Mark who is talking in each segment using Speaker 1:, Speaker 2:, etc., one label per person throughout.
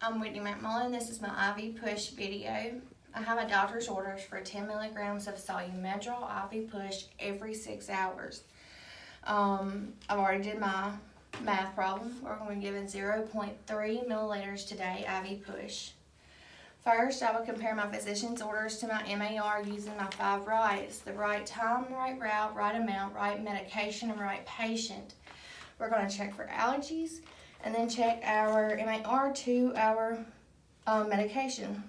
Speaker 1: I'm Whitney McMullen. This is my IV push video. I have a doctor's orders for 10 milligrams of Solu-Medrol IV push every 6 hours. I've already did my math problem. We're going to be given 0.3 milliliters today IV push. First, I will compare my physician's orders to my MAR using my 5 rights: the right time, right route, right amount, right medication, and right patient. We're going to check for allergies and then check our MAR to our medication.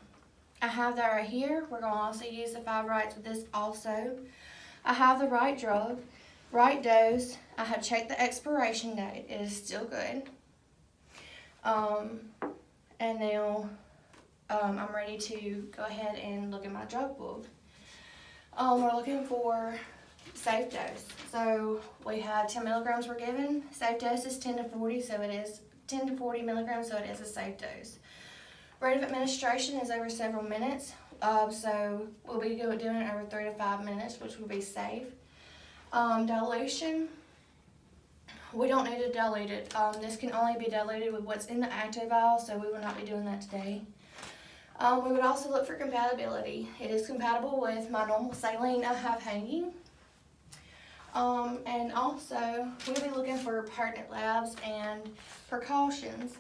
Speaker 1: I have that right here. We're going to also use the 5 rights with this also. I have the right drug, right dose. I have checked the expiration date. It is still good. And now I'm ready to go ahead and look at my drug book. We're looking for safe dose. So we have 10 milligrams we're given. Safe dose is 10 to 40, so it is 10 to 40 milligrams, so it is a safe dose. Rate of administration is over several minutes, so we'll be doing it over 3 to 5 minutes, which will be safe. Dilution, we don't need to dilute it. This can only be diluted with what's in the active vial, so we will not be doing that today. We would also look for compatibility. It is compatible with my normal saline I have hanging. And also, we'll be looking for pertinent labs and precautions.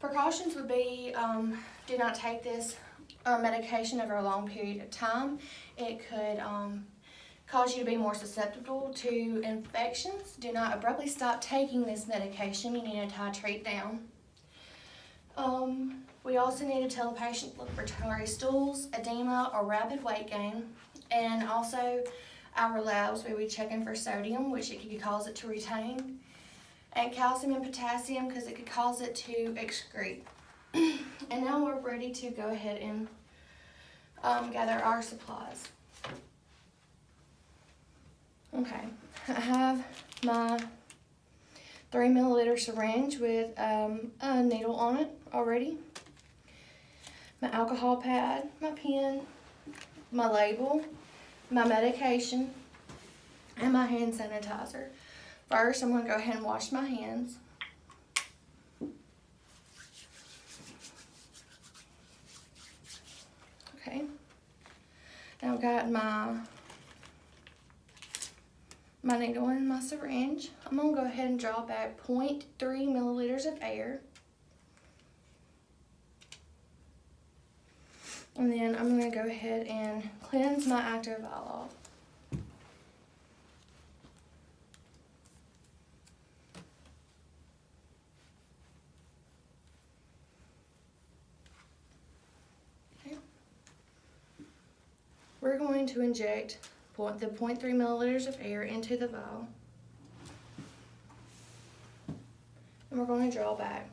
Speaker 1: Precautions would be, do not take this medication over a long period of time. It could cause you to be more susceptible to infections. Do not abruptly stop taking this medication. You need to titrate down. We also need to tell the patient to look for tarry stools, edema, or rapid weight gain. And also, our labs, we'll be checking for sodium, which it could cause it to retain, and calcium and potassium, because it could cause it to excrete. And now we're ready to go ahead and gather our supplies. Okay, I have my 3 milliliter syringe with a needle on it already, my alcohol pad, my pen, my label, my medication, and my hand sanitizer. First, I'm going to go ahead and wash my hands. Okay. Now I've got my needle and my syringe. I'm going to go ahead and draw back 0.3 milliliters of air. And then I'm going to go ahead and cleanse my active vial off. Okay. We're going to inject the 0.3 milliliters of air into the vial. And we're going to draw back.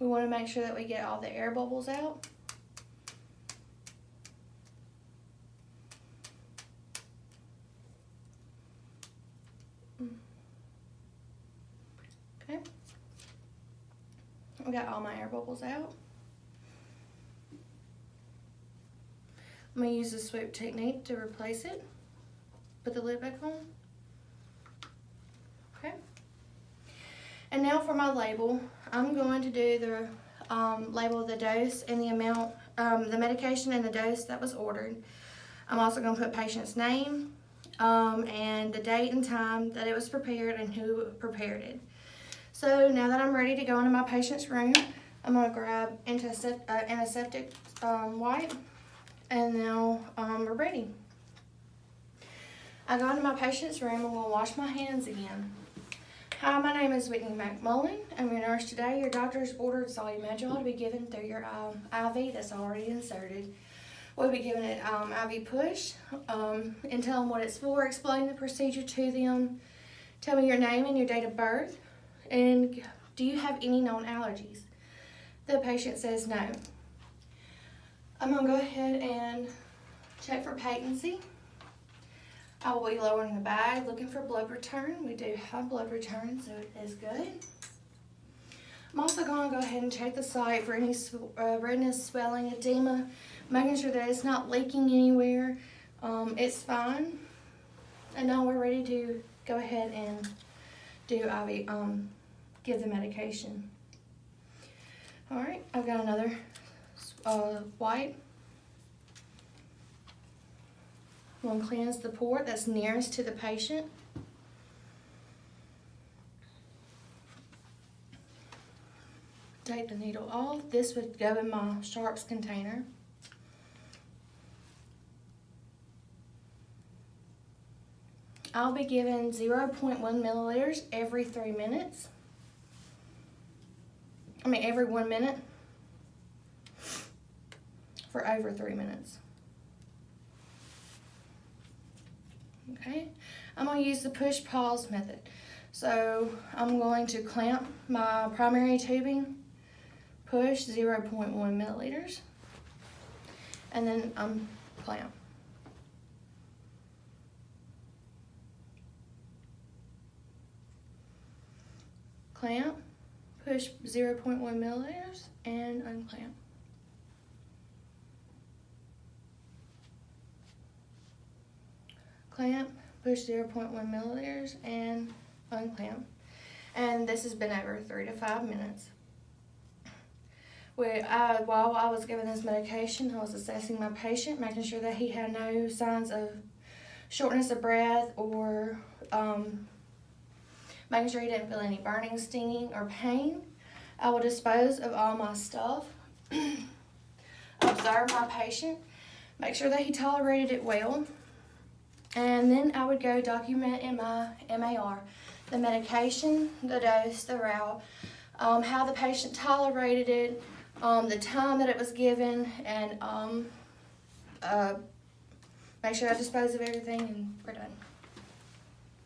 Speaker 1: We want to make sure that we get all the air bubbles out. Okay. We got all my air bubbles out. I'm going to use the sweep technique to replace it. Put the lid back on. Okay. And now for my label, I'm going to do the label of the dose and the amount, the medication and the dose that was ordered. I'm also going to put patient's name and the date and time that it was prepared and who prepared it. So now that I'm ready to go into my patient's room, I'm going to grab antiseptic wipe, and now we're ready. I go into my patient's room. I'm going to wash my hands again. Hi, my name is Whitney McMullen. I'm your nurse today. Your doctor's ordered Solu-Medrol to be given through your IV that's already inserted. We'll be giving it IV push and tell them what it's for, explain the procedure to them, tell me your name and your date of birth, and do you have any known allergies? The patient says no. I'm going to go ahead and check for patency. I will be lowering the bag, looking for blood return. We do have blood return, so it is good. I'm also going to go ahead and check the site for any redness, swelling, edema, making sure that it's not leaking anywhere. It's fine. And now we're ready to go ahead and do IV, give the medication. All right, I've got another wipe. I'm going to cleanse the port that's nearest to the patient. Take the needle off. This would go in my sharps container. I'll be giving 0.1 milliliters every 3 minutes. Every 1 minute for over 3 minutes. Okay, I'm going to use the push-pause method. So I'm going to clamp my primary tubing, push 0.1 milliliters, and then clamp. Clamp, push 0.1 milliliters, and unclamp. Clamp, push 0.1 milliliters, and unclamp. And this has been over 3 to 5 minutes. While I was giving this medication, I was assessing my patient, making sure that he had no signs of shortness of breath or making sure he didn't feel any burning, stinging, or pain. I will dispose of all my stuff, observe my patient, make sure that he tolerated it well, and then I would go document in my MAR the medication, the dose, the route, how the patient tolerated it, the time that it was given, and make sure I dispose of everything, and we're done.